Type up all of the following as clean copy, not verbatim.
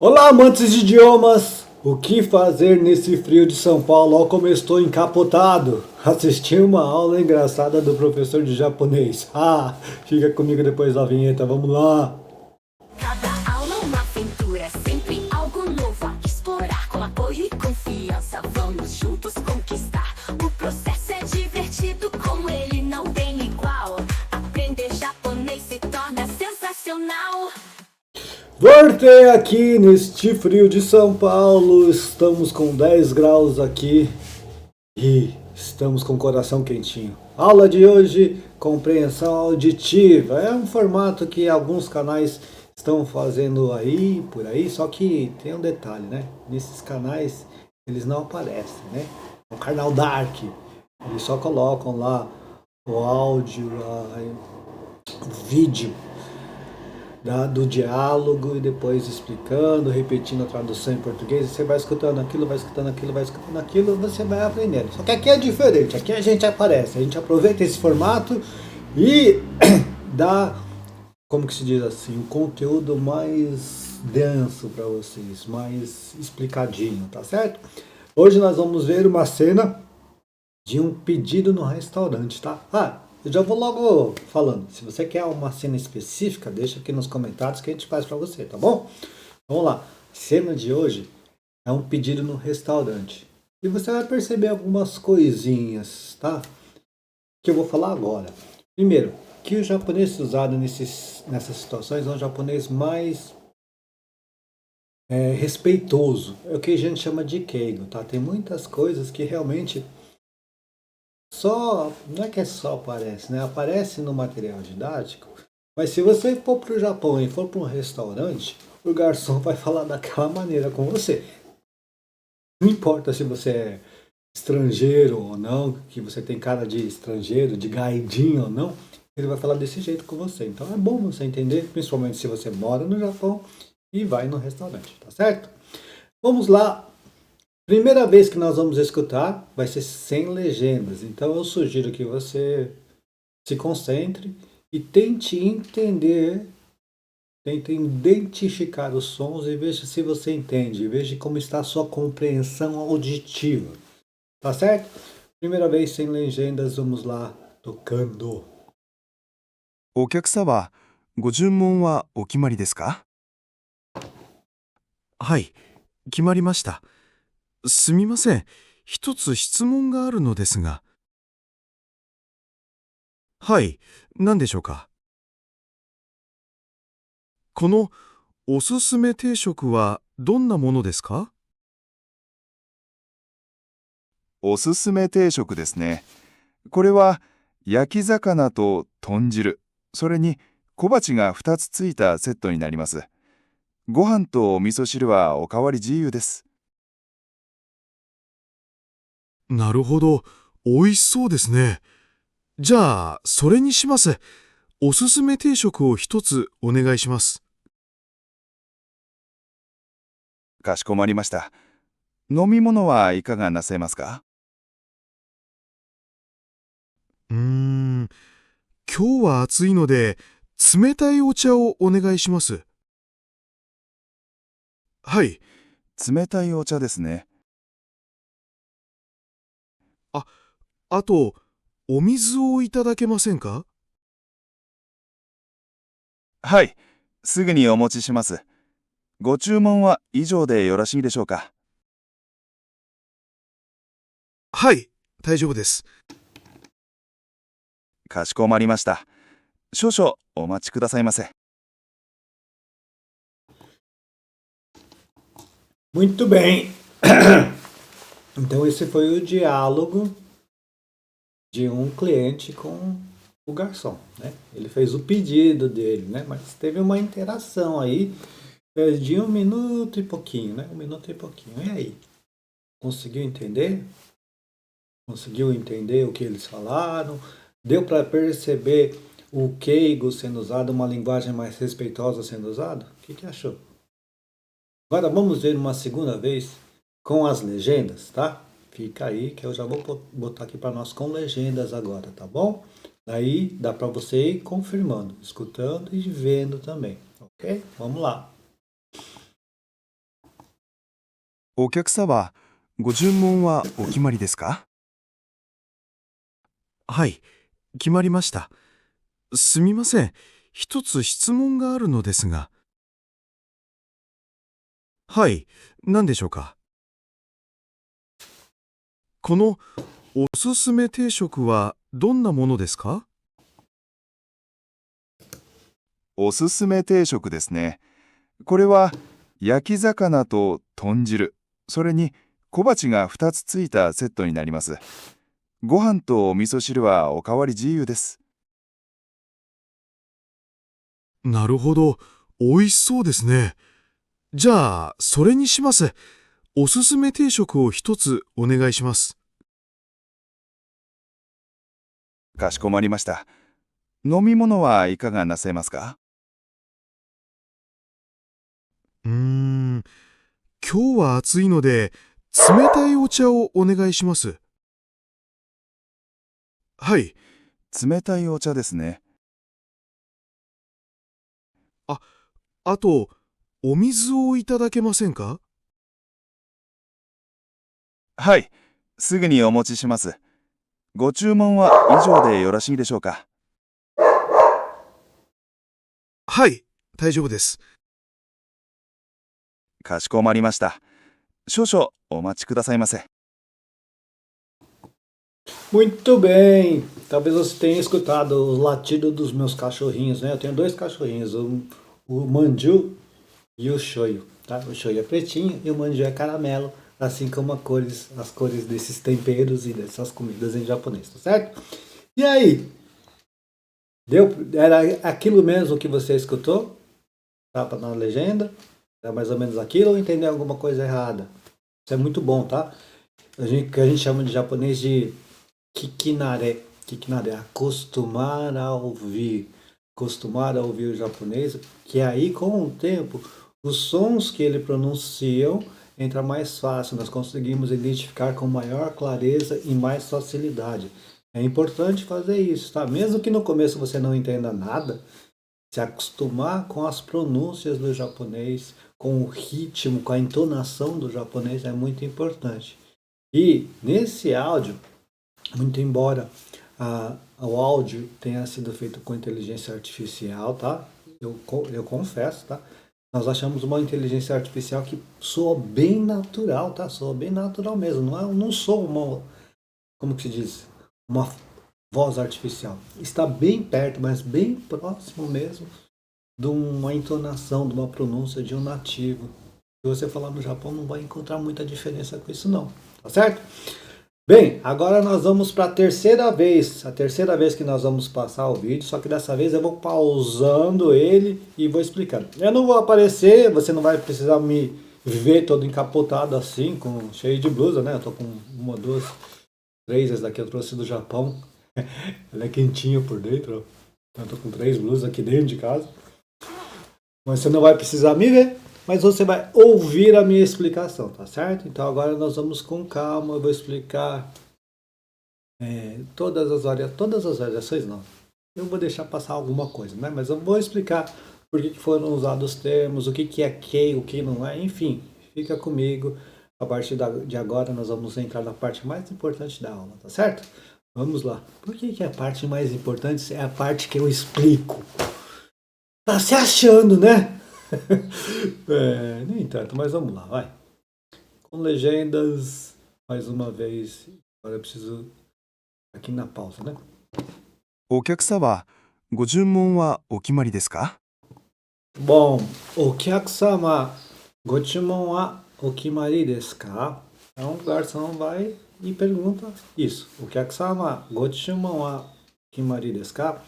Olá, amantes de idiomas! O que fazer nesse frio de São Paulo? Olha como eu estou encapotado. Assisti uma aula engraçada do professor de japonês. Fica comigo depois da vinheta, vamos lá! Cada aula uma aventura, sempre algo novo a explorar. Com apoio e confiança, vamos juntos conquistar. O processo é divertido, com ele não tem igual. Aprender japonês se torna sensacional. Voltei aqui neste frio de São Paulo. Estamos com 10 graus aqui e estamos com o coração quentinho. Aula de hoje, compreensão auditiva. É um formato que alguns canais estão fazendo aí, por aí, só que tem um detalhe, né? Nesses canais eles não aparecem, né? O canal Dark, eles só colocam lá o áudio, o vídeo do diálogo e depois explicando, repetindo a tradução em português. Você vai escutando aquilo, vai escutando aquilo, vai escutando aquilo, você vai aprendendo. Só que aqui é diferente, aqui a gente aparece, a gente aproveita esse formato e dá, como que se diz assim, um conteúdo mais denso para vocês, mais explicadinho, tá certo? Hoje nós vamos ver uma cena de um pedido no restaurante, tá? Eu já vou logo falando. Se você quer uma cena específica, deixa aqui nos comentários que a gente faz para você, tá bom? Vamos lá. A cena de hoje é um pedido no restaurante. E você vai perceber algumas coisinhas, tá? Que eu vou falar agora. Primeiro, que o japonês usado nessas situações é um japonês mais respeitoso. É o que a gente chama de keigo, tá? Tem muitas coisas que realmente não é que só aparece, né? Aparece no material didático, mas se você for para o Japão e for para um restaurante, o garçom vai falar daquela maneira com você. Não importa se você é estrangeiro ou não, que você tem cara de estrangeiro, de gaidinho ou não, ele vai falar desse jeito com você. Então é bom você entender, principalmente se você mora no Japão e vai no restaurante, tá certo? Vamos lá. Primeira vez que nós vamos escutar vai ser sem legendas, então eu sugiro que você se concentre e tente entender, tente identificar os sons e veja se você entende, veja como está a sua compreensão auditiva, tá certo? Primeira vez sem legendas, vamos lá, tocando. お客様、ご注文はお決まりですか？はい、決まりました。すみません、一つ質問があるのですが。はい、何でしょうか？このおすすめ定食はどんなものですか？おすすめ定食ですね。これは焼き魚と豚汁、それに小鉢が2つついたセットになります。ご飯とお味噌汁はおかわり自由です。なるほど、おいしそうですね。じゃあ、それにします。おすすめ定食を一つお願いします。かしこまりました。飲み物はいかがなさいますか？今日は暑いので、冷たいお茶をお願いします。はい。冷たいお茶ですね。あと、お水をいただけませんか？はい、すぐにお持ちします。ご注文は以上でよろしいでしょうか？はい、大丈夫です。かしこまりました。少々お待ちくださいませ。Muito bem. Então esse foi o diálogo de um cliente com o garçom, né? Ele fez o pedido dele, né? Mas teve uma interação aí de 1 minuto e pouquinho, né? 1 minuto e pouquinho. E aí? Conseguiu entender? Conseguiu entender o que eles falaram? Deu para perceber o keigo sendo usado, uma linguagem mais respeitosa sendo usada? O que achou? Agora vamos ver uma segunda vez com as legendas, tá? Fica aí que eu já vou botar aqui para nós com legendas agora, tá bom? Daí dá para você ir confirmando, escutando e vendo também, ok? Vamos lá. お客様、ご注文はお決まりですか？はい、決まりました。すみません。一つ質問があるのですが。はい、何でしょうか。このおすすめ定食はどんなものですか？おすすめ定食ですね。これは焼き魚と豚汁、それに小鉢が2つついたセットになります。ご飯とお味噌汁はおかわり自由です。なるほど。美味しそうですね。じゃあ、それにします。おすすめ定食を一つお願いします。かしこまりました。飲み物はいかがなさいますか？今日は暑いので、冷たいお茶をお願いします。はい。冷たいお茶ですね。あと、お水をいただけませんか？はい、すぐにお持ちします。ご注文は以上でよろしいでしょうか？はい、大丈夫です。かしこまりました。少々お待ちくださいませ。Muito bem. Talvez você tenha escutado os latidos dos meus cachorrinhos, né? Eu tenho dois cachorrinhos, o Manju e o Shoyu, tá? O Shoyu é pretinho e o Manju é caramelo, assim como as cores desses temperos e dessas comidas em japonês, tá certo? E aí? Era aquilo mesmo que você escutou? Tava na legenda? Era mais ou menos aquilo ou entendeu alguma coisa errada? Isso é muito bom, tá? Que a gente chama de japonês de Kikinare. Kikinare é acostumar a ouvir. Acostumar a ouvir o japonês, que aí com o tempo os sons que ele pronunciam entra mais fácil, nós conseguimos identificar com maior clareza e mais facilidade. É importante fazer isso, tá? Mesmo que no começo você não entenda nada, se acostumar com as pronúncias do japonês, com o ritmo, com a entonação do japonês é muito importante. E nesse áudio, muito embora o áudio tenha sido feito com inteligência artificial, tá? Eu confesso, tá? Nós achamos uma inteligência artificial que soa bem natural, tá? Soa bem natural mesmo. Não soa uma, como que se diz? Uma voz artificial. Está bem perto, mas bem próximo mesmo de uma entonação, de uma pronúncia de um nativo. Se você falar no Japão, não vai encontrar muita diferença com isso não, tá certo? Bem, agora nós vamos para a terceira vez que nós vamos passar o vídeo, só que dessa vez eu vou pausando ele e vou explicando. Eu não vou aparecer, você não vai precisar me ver todo encapotado assim, cheio de blusa, né? Eu tô com uma, duas, três, essa daqui eu trouxe do Japão. Ela é quentinha por dentro, ó. Eu tô com 3 blusas aqui dentro de casa. Mas você não vai precisar me ver, mas você vai ouvir a minha explicação, tá certo? Então agora nós vamos com calma, eu vou explicar todas as variações não. Eu vou deixar passar alguma coisa, né? Mas eu vou explicar por que foram usados os termos, o que é kei, o que não é, enfim. Fica comigo, a partir de agora nós vamos entrar na parte mais importante da aula, tá certo? Vamos lá. Por que a parte mais importante é a parte que eu explico? Tá se achando, né? Nem tanto, mas vamos lá, vai. Com legendas, mais uma vez. Agora eu preciso aqui na pausa, né? お客様、ご注文はお決まりですか？ Bom, o kyakusama, gochumon wa okimari desu ka? Então o garçom vai e pergunta isso. O kyakusama, gochumon wa okimari desu ka?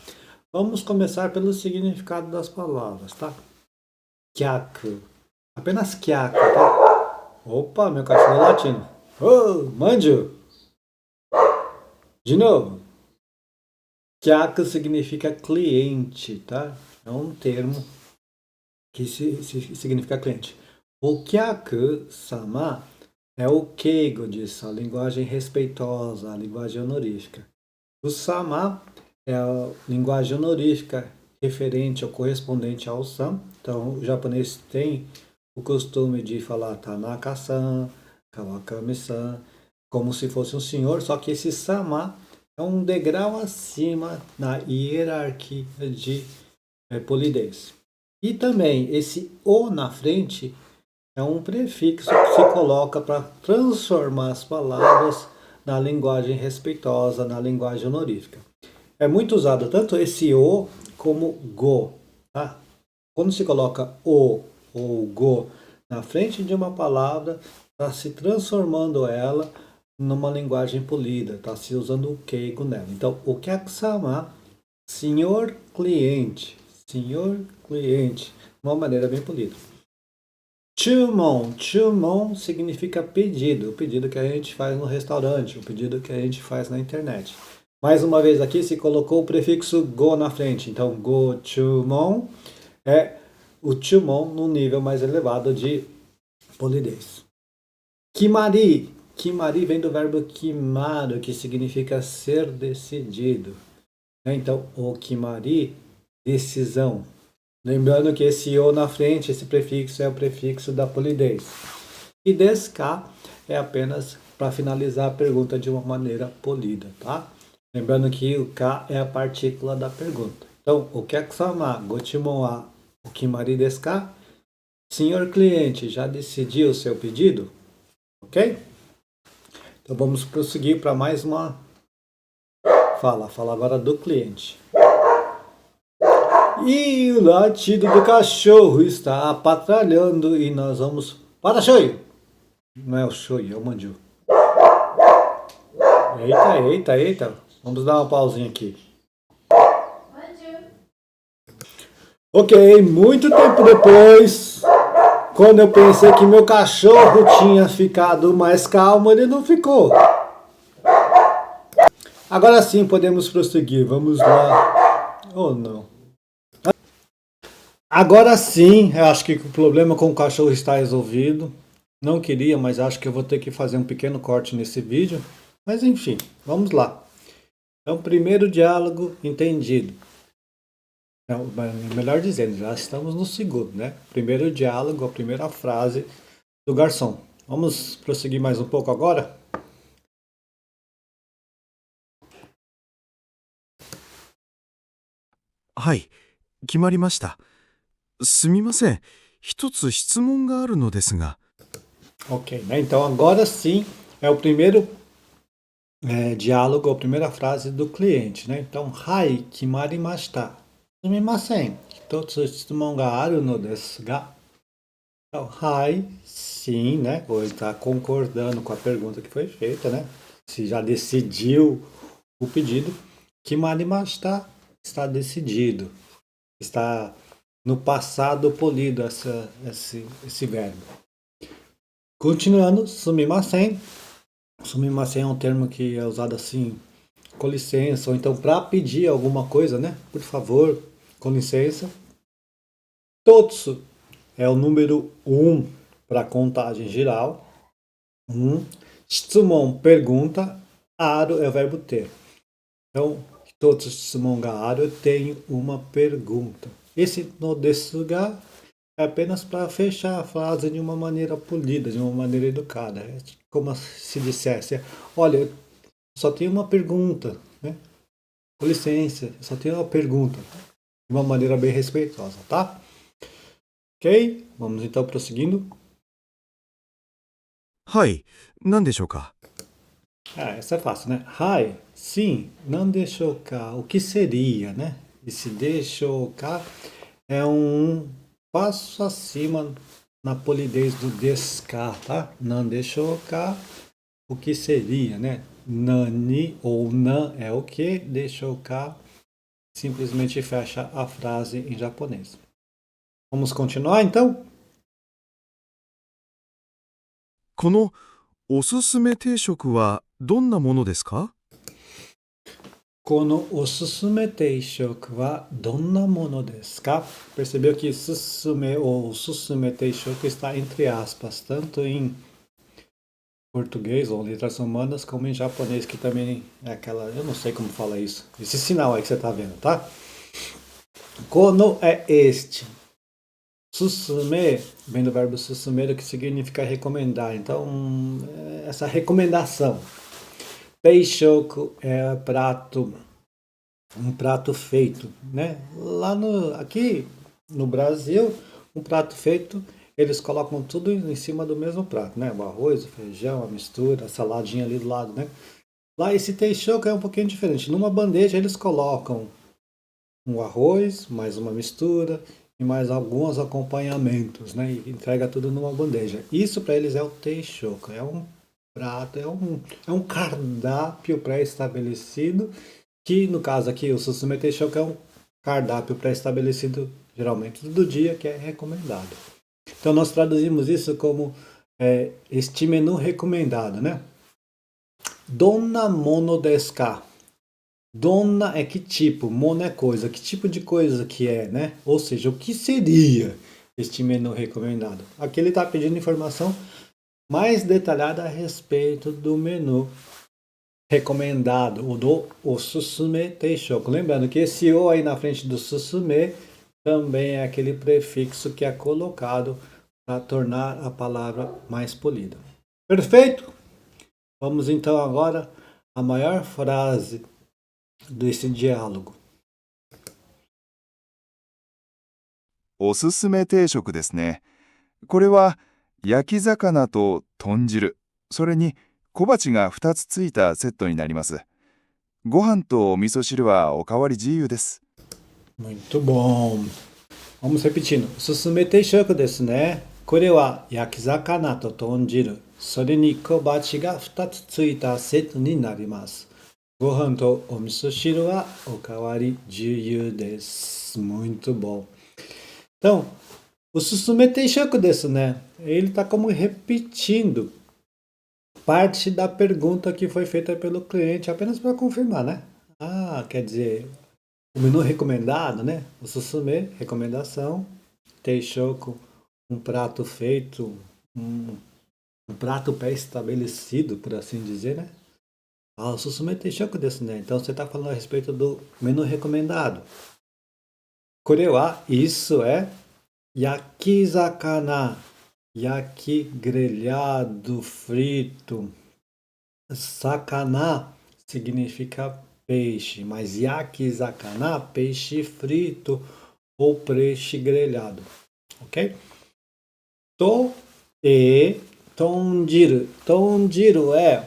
Vamos começar pelo significado das palavras, tá? Kyaku. Apenas kyaku, tá? Opa, meu cachorro latindo. Ô, Manju! De novo. Kyaku significa cliente, tá? É um termo que significa cliente. O kyaku-sama é o keigo disso, a linguagem respeitosa, a linguagem honorífica. O sama é a linguagem honorífica referente ou correspondente ao san. Então, o japonês tem o costume de falar Tanaka-san, Kawakami-san, como se fosse um senhor, só que esse sama é um degrau acima na hierarquia de polidez. E também esse o na frente é um prefixo que se coloca para transformar as palavras na linguagem respeitosa, na linguagem honorífica. É muito usado tanto esse o como go. Tá? Quando se coloca o ou go na frente de uma palavra, está se transformando ela numa linguagem polida, está se usando o keigo nela. Então, o okyakuma, senhor cliente, de uma maneira bem polida. Chumon significa pedido, o pedido que a gente faz no restaurante, o pedido que a gente faz na internet. Mais uma vez aqui se colocou o prefixo go na frente, então go chumon é o chumon no nível mais elevado de polidez. Kimari vem do verbo kimaru, que significa ser decidido. Então, o kimari, decisão. Lembrando que esse o na frente, esse prefixo é o prefixo da polidez. E deska é apenas para finalizar a pergunta de uma maneira polida, tá? Lembrando que o ka é a partícula da pergunta. Então, o okyakuma gochimon wa o kimari desu ka? Senhor cliente, já decidiu o seu pedido? Ok? Então vamos prosseguir para mais uma fala. Fala agora do cliente. E o latido do cachorro está patralhando e nós vamos para shoyu. Não é o shoyu, é o manju. Eita. Vamos dar uma pausinha aqui. Ok, muito tempo depois, quando eu pensei que meu cachorro tinha ficado mais calmo, ele não ficou. Agora sim podemos prosseguir. Vamos lá. Oh, não. Agora sim, eu acho que o problema com o cachorro está resolvido. Não queria, mas acho que eu vou ter que fazer um pequeno corte nesse vídeo. Mas enfim, vamos lá. Então, primeiro diálogo entendido. Não, melhor dizendo, já estamos no segundo, né? Primeiro diálogo, a primeira frase do garçom. Vamos prosseguir mais um pouco agora? Hai, 決まりました。すみません。一つ質問があるのですが。Ok, né? Então agora sim é o primeiro diálogo, a primeira frase do cliente, né? Então, hai, kimarimashita. Sumimasen, hitotsu shitsumon ga aru no desu ga. Então, hai, sim, né? Ou ele está concordando com a pergunta que foi feita, né? Se já decidiu o pedido. Kimarimashita, está decidido. Está no passado polido esse verbo. Continuando, sumimasen. Sumimasen é um termo que é usado assim, com licença, ou então para pedir alguma coisa, né? Por favor, com licença. Totsu é o número 1 para contagem geral. Shitsumon, pergunta. Aru é o verbo ter. Então, Totsu shitsumon ga aru, eu tenho uma pergunta. Esse no desu ga é apenas para fechar a frase de uma maneira polida, de uma maneira educada. É como se dissesse, olha, só tenho uma pergunta, né? Com licença, só tenho uma pergunta. De uma maneira bem respeitosa, tá? Ok? Vamos então prosseguindo. はい、何でしょうか。 Essa é fácil, né? Hai, sim, não deixou cá. O que seria, né? Esse deixou cá é um passo acima na polidez do desca, tá? Não deixou cá. O que seria, né? Nani ou nan é o que, deixou cá. Simplesmente fecha a frase em japonês. Vamos continuar então? このおすすめ定食はどんなものですか？ Kono osusume teishoku wa donna mono desu ka? Percebeu que susume ou susume teishoku está entre aspas, tanto em português ou letras romanas, como em japonês, que também é aquela, eu não sei como fala isso, esse sinal aí que você está vendo, tá? Kono é este. Susume vem do verbo susumeru, que significa recomendar. Então, essa recomendação. Teishoku é um prato feito, né? Aqui no Brasil, um prato feito, eles colocam tudo em cima do mesmo prato, né? O arroz, o feijão, a mistura, a saladinha ali do lado, né? Lá esse teishoku é um pouquinho diferente. Numa bandeja eles colocam um arroz, mais uma mistura e mais alguns acompanhamentos, né? E entrega tudo numa bandeja. Isso para eles é o teishoku, é um prato, é um cardápio pré-estabelecido, que no caso aqui o susume teishoku é um cardápio pré-estabelecido, geralmente do dia, que é recomendado. Então nós traduzimos isso como este menu recomendado, né? Donna mono desu ka? Donna é que tipo, mono é coisa, que tipo de coisa que é, né? Ou seja, o que seria este menu recomendado? Aqui ele está pedindo informação mais detalhada a respeito do menu recomendado, o do Osusume Teishoku. Lembrando que esse O aí na frente do Susume também é aquele prefixo que é colocado para tornar a palavra mais polida. Perfeito? Vamos então agora à maior frase desse diálogo. おすすめ定食ですね。これは焼き魚と豚汁、それに小鉢が2つついたセットになります。ご飯とお味噌汁はおかわり自由です。 Muito bom. Vamos repetindo. Susume teishoku desu ne. Kore wa yakizakana to tonjiru. Sore ni kobachi ga 2つついたセットになります。ご飯とお味噌汁はおかわり自由です. Muito bom. Então, o Susume Teishoku desu ne. Ele está como repetindo parte da pergunta que foi feita pelo cliente, apenas para confirmar, né? Ah, quer dizer, o menu recomendado, né? O Susume, recomendação. Teishoku, um prato feito, um prato pré-estabelecido, por assim dizer, né? Ah, o Susume Teishoku desu ne. Então você está falando a respeito do menu recomendado. Kore wa, isso é yakizakana. Yaki, grelhado, frito. Sakana significa peixe, mas yakizakana, peixe frito ou peixe grelhado, ok? To e tonjiru. Tonjiru é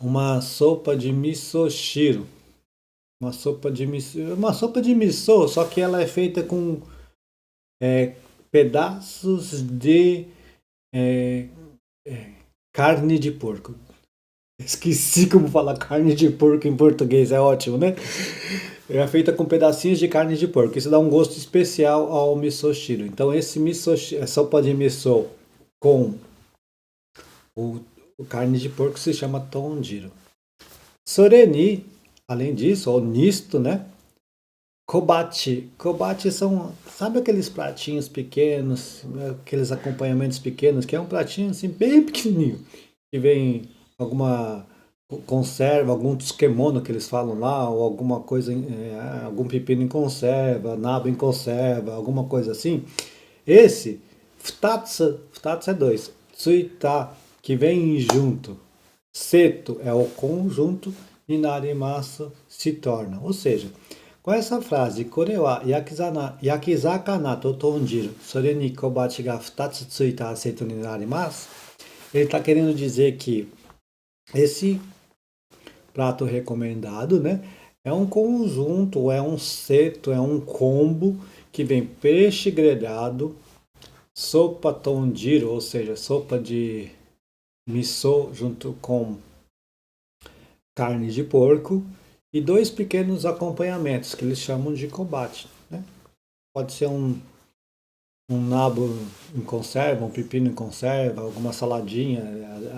uma sopa de misoshiro. Uma sopa de miso, só que ela é feita com pedaços de carne de porco. Esqueci como falar carne de porco em português, é ótimo, né? É feita com pedacinhos de carne de porco. Isso dá um gosto especial ao misoshiro. Então esse misoshiro, sopa de miso com o carne de porco se chama tonjiro. Soreni, além disso, ou nisto, né? Kobachi. Kobachi são, sabe aqueles pratinhos pequenos, aqueles acompanhamentos pequenos, que é um pratinho assim bem pequenininho, que vem alguma conserva, algum tsukemono que eles falam lá, ou alguma coisa, algum pepino em conserva, nabo em conserva, alguma coisa assim. Esse, futatsu é 2, tsuita, que vem junto, seto é o conjunto, e narimasu se torna, ou seja, com essa frase, Kore wa yakizakana to tonjiru, sore ni kobachi ga 2つついたセットになります. Ele está querendo dizer que esse prato recomendado, né, é um conjunto, é um seto, é um combo que vem peixe grelhado, sopa tonjiru, ou seja, sopa de miso junto com carne de porco, e 2 pequenos acompanhamentos que eles chamam de kobachi, né? Pode ser um nabo em conserva, um pepino em conserva, alguma saladinha,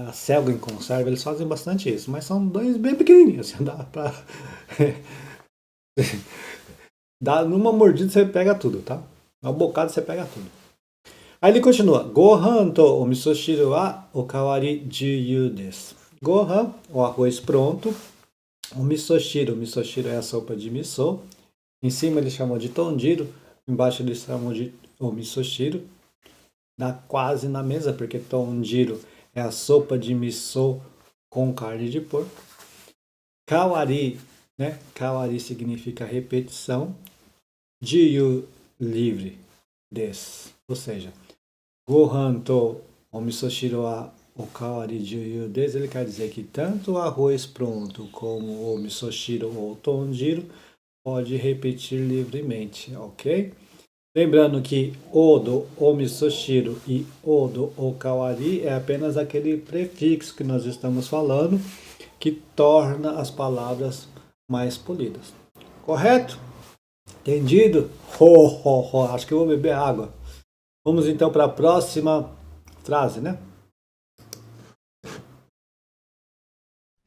a selga em conserva, eles fazem bastante isso, mas são 2 bem pequenininhos, assim, dá pra... numa mordida você pega tudo, tá? Uma bocada você pega tudo. Aí ele continua, Gohan to o misoshiro wa okawari jiyu desu. Gohan, o arroz pronto. O misoshiro é a sopa de miso. Em cima eles chamam de tonjiro, embaixo eles chamam de o misoshiro, dá quase na mesa, porque tonjiro é a sopa de miso com carne de porco. Kawari, né? Kawari significa repetição. Jiyu, livre, des. Ou seja, Gohan to o misoshiro wa o kawari jiyu des, ele quer dizer que tanto o arroz pronto como o misoshiro ou tonjiro pode repetir livremente, ok? Lembrando que odo, o misoshiro e odo, o kawari é apenas aquele prefixo que nós estamos falando que torna as palavras mais polidas. Correto? Entendido? Acho que eu vou beber água. Vamos então para a próxima frase, né?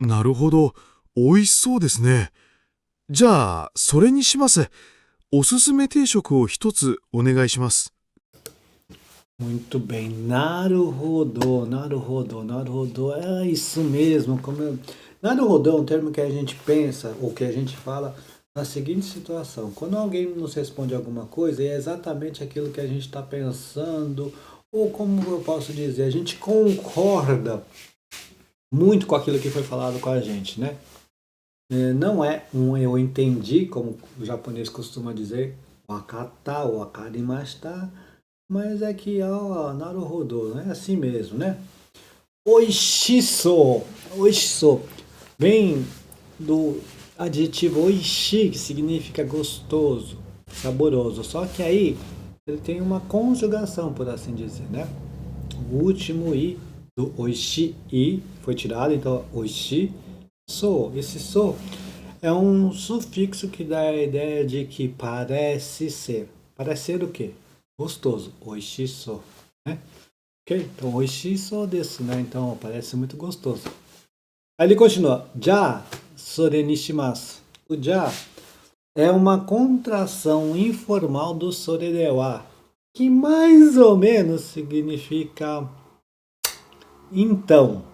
なるほど。美味しそうですね。じゃあ、それにします。おすすめ定食を一つお願いします。 Muito bem. Naruhodo, naruhodo, naruhodo. É isso mesmo. Naruhodo é um termo que a gente pensa ou que a gente fala na seguinte situação. Quando alguém nos responde alguma coisa, é exatamente aquilo que a gente está pensando, ou como eu posso dizer, a gente concorda muito com aquilo que foi falado com a gente, né? Não é um eu entendi, como o japonês costuma dizer, wakata ou wakarimashita, mas é que, naruhodo, é assim mesmo, né? Oishiso, oishiso, vem do adjetivo oishi, que significa gostoso, saboroso, só que aí ele tem uma conjugação, por assim dizer, né? O último i do oishi, i, foi tirado, então oishi, so, esse so é um sufixo que dá a ideia de que parece ser. Parece ser o quê? Gostoso, oishiso, né? Ok? Então, oishiso desu, né? Então, parece muito gostoso. Aí ele continua, já, sore ni shimasu. O já é uma contração informal do sore de wa, que mais ou menos significa então.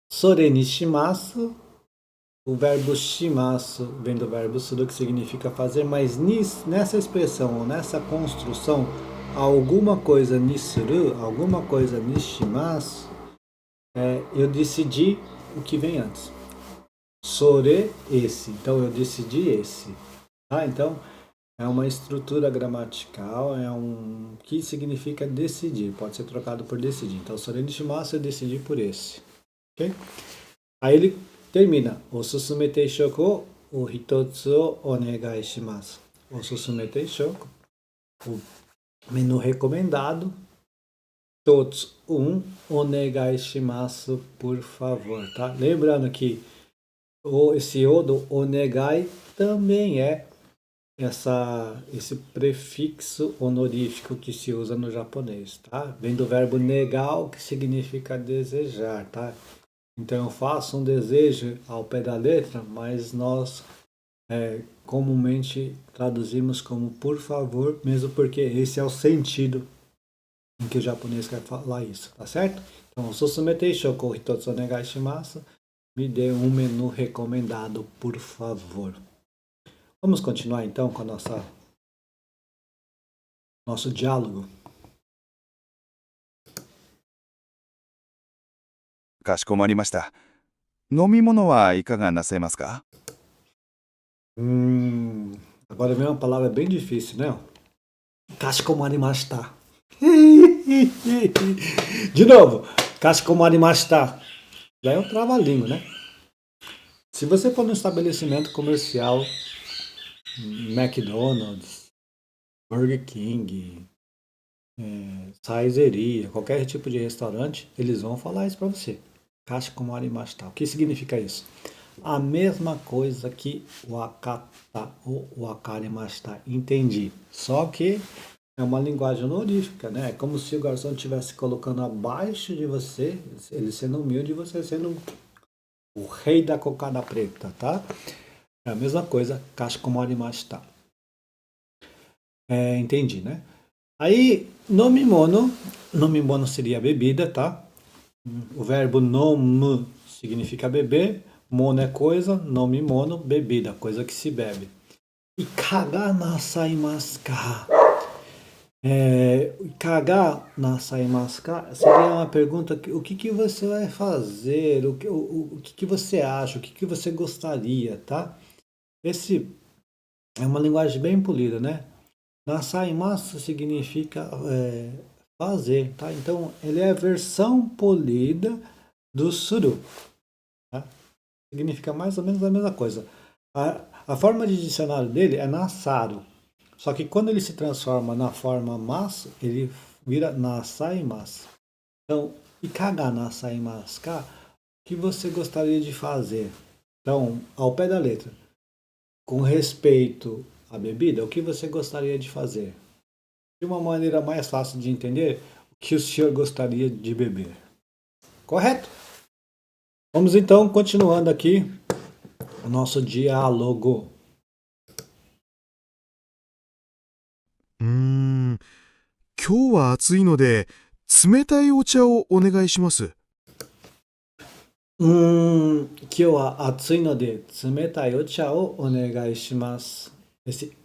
Sore ni shimasu, o verbo shimasu vem do verbo suru, que significa fazer, mas nessa expressão, ou nessa construção, alguma coisa ni suru, alguma coisa ni shimasu, eu decidi o que vem antes. Sore, esse. Então eu decidi esse. Tá? Então é uma estrutura gramatical, que significa decidir. Pode ser trocado por decidir. Então sore ni shimasu, eu decidi por esse. Ok? Aí ele termina. O susume teishoku o hitotsu o onegai shimasu. O susume teishoku, o menu recomendado. Hitotsu, onegai shimasu, por favor, tá? Lembrando que esse o do onegai também é esse prefixo honorífico que se usa no japonês, tá? Vem do verbo negal, que significa desejar, tá? Então eu faço um desejo ao pé da letra, mas nós comumente traduzimos como por favor, mesmo porque esse é o sentido em que o japonês quer falar isso, tá certo? Então, susume teishoku hitotsu onegai shimasu, me dê um menu recomendado, por favor. Vamos continuar então com nosso diálogo. かしこまりました。飲み物はいかがなさいますか？ Agora vem uma palavra bem difícil, né? Kashikomarimashita. De novo, kashikomarimashita. Já é um trava-língua, né? Se você for num estabelecimento comercial, McDonald's, Burger King, saizeria, qualquer tipo de restaurante, eles vão falar isso para você. Kashikomarimashita. O que significa isso? A mesma coisa que wakata ou wakarimashita. Entendi. Só que é uma linguagem honorífica, né? É como se o garçom estivesse colocando abaixo de você, ele sendo humilde e você sendo o rei da cocada preta, tá? É a mesma coisa, kashikomarimashita. Entendi, né? Aí, nomimono seria bebida, tá? O verbo nomu significa beber, mono é coisa, nomimono, bebida, coisa que se bebe. Ikaga nasaimasu ka? Kaga nasaimasu ka seria uma pergunta que o que que você vai fazer, o que que você acha, o que que você gostaria, tá? Esse é uma linguagem bem polida, né? Nasaimasu significa fazer, tá? Então, ele é a versão polida do suru, tá? Significa mais ou menos a mesma coisa. A forma de dicionário dele é nasaru. Só que quando ele se transforma na forma masu, ele vira nasaimasu. Então, ikaga nasaimasu ka? O que você gostaria de fazer? Então, ao pé da letra, com respeito à bebida, o que você gostaria de fazer? De uma maneira mais fácil de entender, o que o senhor gostaria de beber? Correto? Vamos então continuando aqui o nosso diálogo. うーん、今日は暑いので、冷たいお茶をお願いします。今日は暑いので冷たいお茶をお願いします. Esse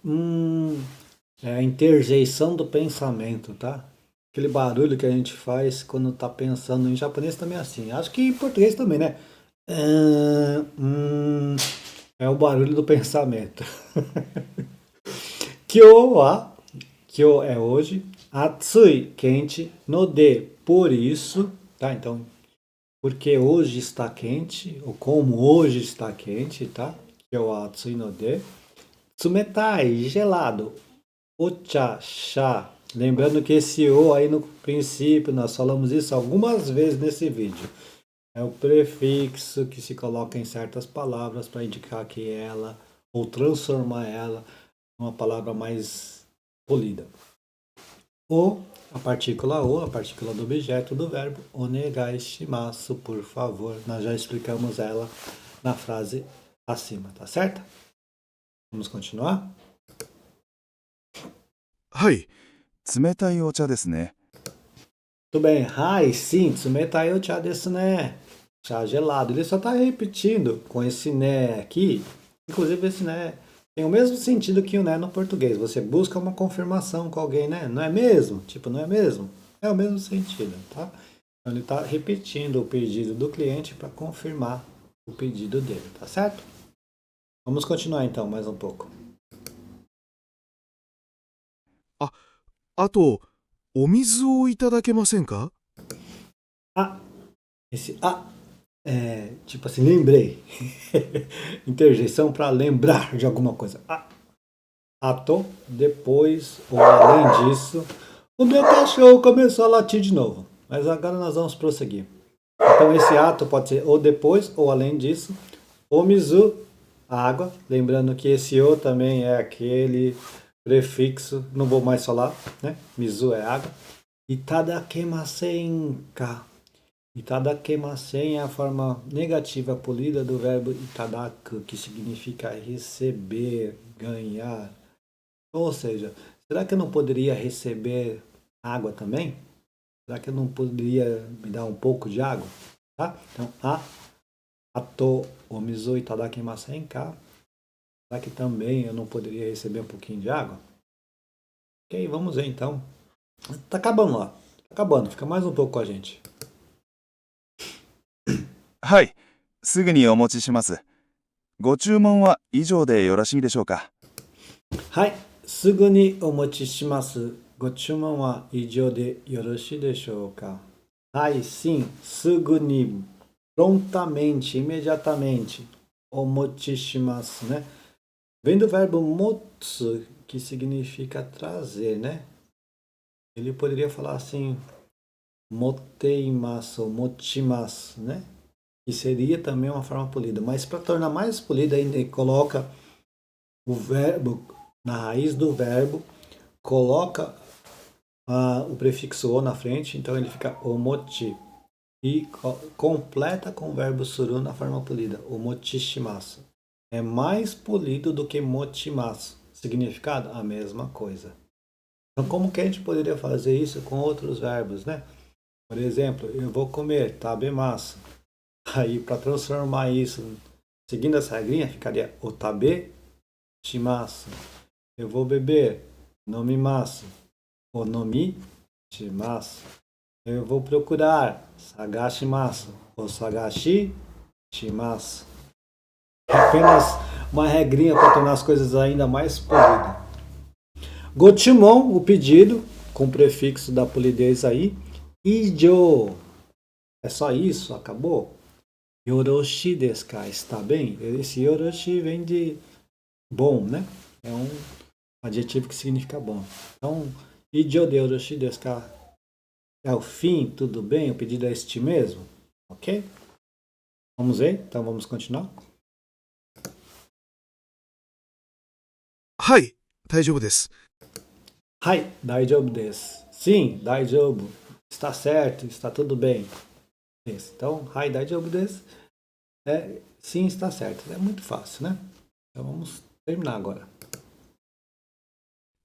é a interjeição do pensamento, tá? Aquele barulho que a gente faz quando tá pensando em japonês também é assim. Acho que em português também, né? É o barulho do pensamento. Kyo wa, kyo é hoje, atsui, quente, no de, por isso, tá? Então, porque hoje está quente, ou como hoje está quente, tá? Kyo wa atsui no de. Tsumetai, gelado. Ocha, chá. Lembrando que esse o aí no princípio, nós falamos isso algumas vezes nesse vídeo. É o prefixo que se coloca em certas palavras para indicar que ela, ou transformar ela em uma palavra mais polida. A partícula o, a partícula do objeto do verbo, onegai shimasu, por favor. Nós já explicamos ela na frase acima, tá certo? Vamos continuar? はい、冷たいお茶ですね。 Tudo bem. Hai, sim, tsumetai o chá desu né. Chá gelado. Ele só está repetindo com esse né aqui. Inclusive, esse né tem o mesmo sentido que o né no português. Você busca uma confirmação com alguém, né? Não é mesmo? Tipo, não é mesmo? É o mesmo sentido, tá? Então, ele está repetindo o pedido do cliente para confirmar o pedido dele, tá certo? Vamos continuar então, mais um pouco. あと、お水をいただけませんか？ Esse tipo assim, lembrei. Interjeição para lembrar de alguma coisa. Ato, depois, ou além disso, o meu cachorro começou a latir de novo. Mas agora nós vamos prosseguir. Então esse ato pode ser ou depois, ou além disso. O mizu, água. Lembrando que esse o também é aquele prefixo, não vou mais falar, né? Mizu é água. Itadakemasen ka. Itadakemasen é a forma negativa polida do verbo itadaku, que significa receber, ganhar. Ou seja, será que eu não poderia receber água também? Será que eu não poderia me dar um pouco de água? Tá? Então, ato omizu itadakimasen ka. Será que também eu não poderia receber um pouquinho de água? Ok, vamos ver então. Tá acabando lá. Tá acabando, fica mais um pouco com a gente. はい、すぐにお持ちします。ご注文は以上でよろしいでしょうか。はい、すぐにお持ちします。ご注文は以上でよろしいでしょうか。はい, sim, すぐに, prontamente, imediatamente. Omochishimasu, né? Vem do verbo motsu, que significa trazer, né? Ele poderia falar assim, moteimasu, mochimasu, né? Que seria também uma forma polida. Mas para tornar mais polida, ainda ele coloca o verbo na raiz do verbo, coloca o prefixo o na frente, então ele fica omochi. E completa com o verbo suru na forma polida, omochishimasu. É mais polido do que mochimasu. Significado? A mesma coisa. Então, como que a gente poderia fazer isso com outros verbos, né? Por exemplo, eu vou comer, tabemasu. Aí, para transformar isso, seguindo essa regrinha, ficaria otabe shimasu. Eu vou beber, nomimasu. onomi shimasu. Eu vou procurar. Sagashimasu. Ou sagashi shimasu. Apenas uma regrinha para tornar as coisas ainda mais polidas. Gochumon, o pedido, com o prefixo da polidez aí. Ijo. É só isso? Acabou? Yoroshi desu ka? Está bem? Esse yoroshi vem de bom, né? É um adjetivo que significa bom. Então, ijo de yoroshi desu ka? É o fim, tudo bem? O pedido é este mesmo? Ok? Vamos ver? Então vamos continuar? はい、大丈夫です。 Hai, daijoubu desu. Sim, daijoubu. Está certo, está tudo bem. Isso. Então, hai, daijoubu desu. Sim, está certo. É muito fácil, né? Então vamos terminar agora.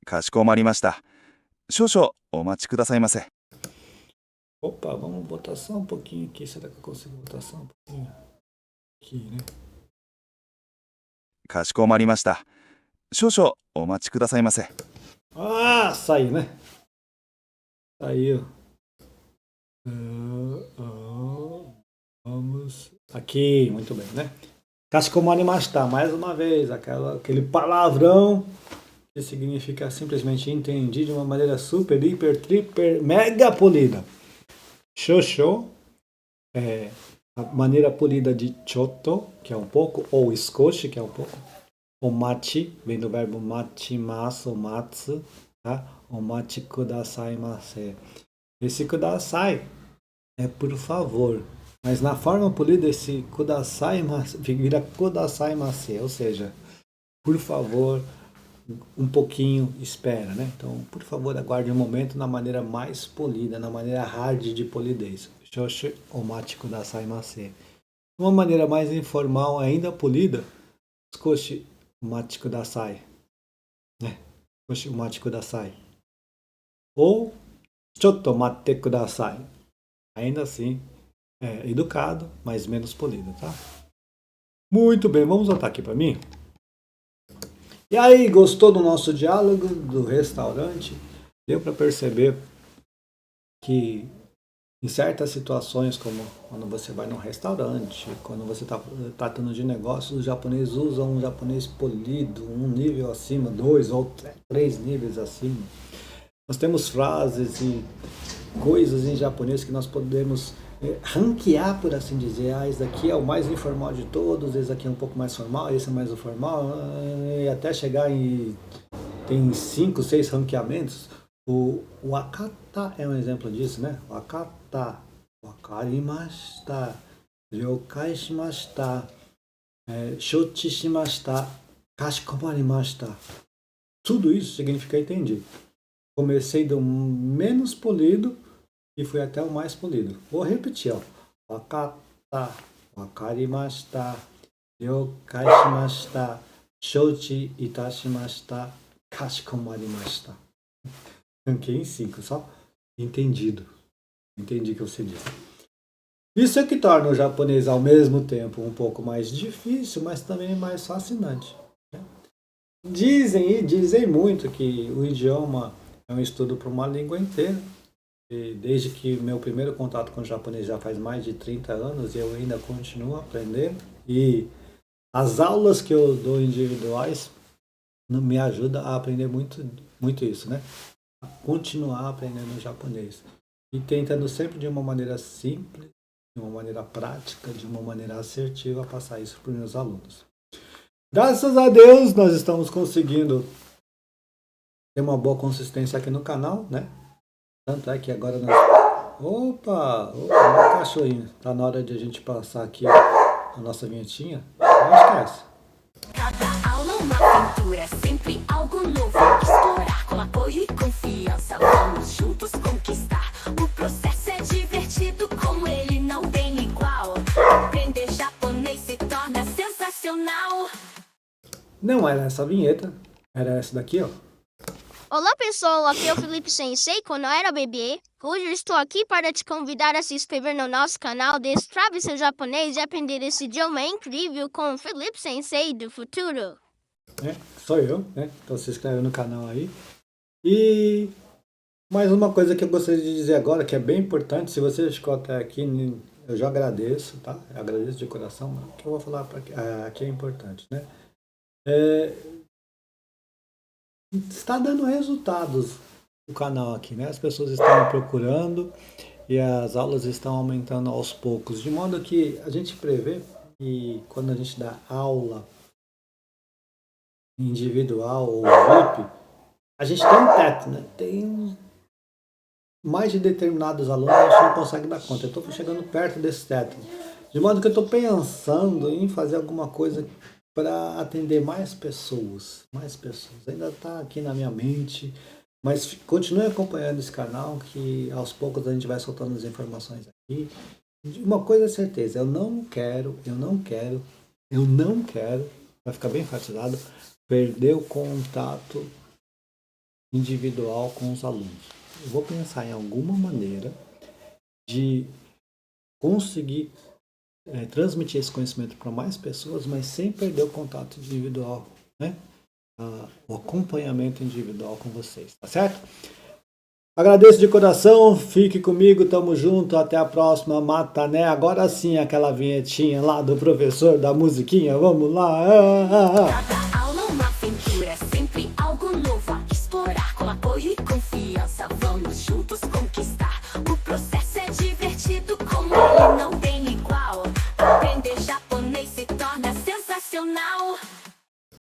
かしこまりました。少々お待ちくださいませ。 Opa, vamos botar só um pouquinho aqui. Será que eu consigo botar só um pouquinho? Aqui, né? かしこまりました。少々お待ちくださいませ。 Ah, saiu, né? Saiu. Vamos. Aqui, muito bem, né? Kashikomarimashita, mais uma vez, aquele palavrão que significa simplesmente entendi de uma maneira super, hiper, triper, mega polida. Shosho é a maneira polida de choto, que é um pouco, ou skoshi, que é um pouco. Omachi, vem do verbo machimasu, matsu, tá? Omachi kudasai. Esse kudasai é por favor, mas na forma polida esse kudasai vira kudasai mase, ou seja, por favor, um pouquinho espera, né? Então, por favor, aguarde um momento na maneira mais polida, na maneira hard de polidez. Shoshu omachi kudasai mase. Uma maneira mais informal, ainda polida, skoshi omachi kudasai, né? Skoshi omachi kudasai. Ou chotto matte kudasai. Ainda assim, educado, mas menos polido, tá? Muito bem, vamos voltar aqui para mim. E aí, gostou do nosso diálogo do restaurante? Deu para perceber que em certas situações, como quando você vai num restaurante, quando você está tratando de negócios, os japoneses usam um japonês polido, um nível acima, 2 ou 3 níveis acima. Nós temos frases e coisas em japonês que nós podemos ranquear, por assim dizer. Esse daqui é o mais informal de todos, esse aqui é um pouco mais formal, esse é mais informal, e até chegar em... tem 5, 6 ranqueamentos. O wakata é um exemplo disso, né? Wakata, wakarimashita, ryoukai shimashita, shochi shimashita, kashikomarimashita. Tudo isso significa entendi. Comecei do menos polido e fui até o mais polido. Vou repetir, ó. Wakata, wakarimashita, ryoukai shimashita, shouchi itashimashita, kashikomarimashita. Ranquei em 5, só entendido. Entendi o que você disse. Isso é que torna o japonês ao mesmo tempo um pouco mais difícil, mas também mais fascinante. Né? Dizem muito que o idioma é um estudo para uma língua inteira. E desde que meu primeiro contato com o japonês já faz mais de 30 anos, eu ainda continuo aprendendo. E as aulas que eu dou individuais me ajudam a aprender muito isso, né? A continuar aprendendo japonês. E tentando sempre de uma maneira simples, de uma maneira prática, de uma maneira assertiva, passar isso para os meus alunos. Graças a Deus, nós estamos conseguindo ter uma boa consistência aqui no canal, né? Tanto é que agora nós... Opa, meu cachorrinho. Tá na hora de a gente passar aqui a nossa vinhetinha. Não esquece. Cada aula uma aventura, sempre algo novo. Explorar com apoio e confiança. Vamos juntos conquistar. O processo é divertido, como ele não tem igual. Aprender japonês se torna sensacional. Não era essa vinheta, era essa daqui, ó. Olá pessoal, aqui é o Felipe Sensei. Quando eu era bebê, hoje eu estou aqui para te convidar a se inscrever no nosso canal Destrave seu japonês e aprender esse idioma incrível com o Felipe Sensei do futuro. Sou eu, né? Então se inscreve no canal aí. E Mais uma coisa que eu gostaria de dizer agora, que é bem importante, se você ficou até aqui, eu já agradeço, tá? Eu agradeço de coração, mas o que eu vou falar aqui é importante, né? Está dando resultados o canal aqui, né? As pessoas estão me procurando e as aulas estão aumentando aos poucos, de modo que a gente prevê que quando a gente dá aula individual ou VIP, a gente tem um teto, né? Tem mais de determinados alunos, a gente não consegue dar conta. Eu estou chegando perto desse teto. De modo que eu estou pensando em fazer alguma coisa para atender mais pessoas. Mais pessoas. Ainda está aqui na minha mente. Mas continue acompanhando esse canal, que aos poucos a gente vai soltando as informações aqui. Uma coisa é certeza, eu não quero, vai ficar bem enfatizado, perder o contato individual com os alunos. Eu vou pensar em alguma maneira de conseguir transmitir esse conhecimento para mais pessoas, mas sem perder o contato individual, né? O acompanhamento individual com vocês, tá certo? Agradeço de coração, fique comigo, tamo junto, até a próxima, mata, né? Agora sim, aquela vinhetinha lá do professor da musiquinha, vamos lá! Cada aula uma aventura, é sempre algo novo a explorar. Com apoio e confiança, vamos